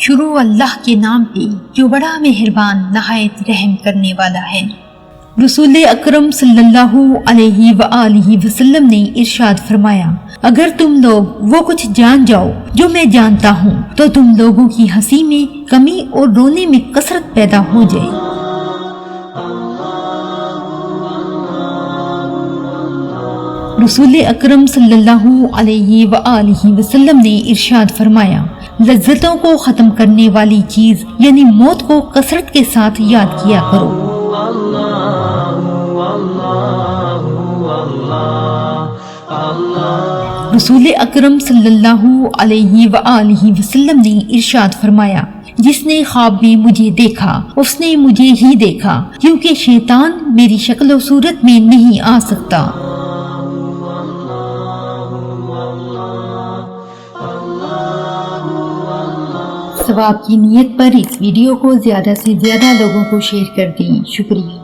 شروع اللہ کے نام پہ جو بڑا مہربان نہایت رحم کرنے والا ہے۔ رسول اکرم صلی اللہ علیہ وآلہ وسلم نے ارشاد فرمایا، اگر تم لوگ وہ کچھ جان جاؤ جو میں جانتا ہوں تو تم لوگوں کی ہنسی میں کمی اور رونے میں کثرت پیدا ہو جائے۔ رسول اکرم صلی اللہ علیہ وآلہ وسلم نے ارشاد فرمایا، لذتوں کو ختم کرنے والی چیز یعنی موت کو کثرت کے ساتھ یاد کیا کرو۔ رسول اکرم صلی اللہ علیہ وآلہ وسلم نے ارشاد فرمایا، جس نے خواب میں مجھے دیکھا اس نے مجھے ہی دیکھا، کیونکہ شیطان میری شکل و صورت میں نہیں آ سکتا۔ ثواب کی نیت پر اس ویڈیو کو زیادہ سے زیادہ لوگوں کو شیئر کر دیں۔ شکریہ۔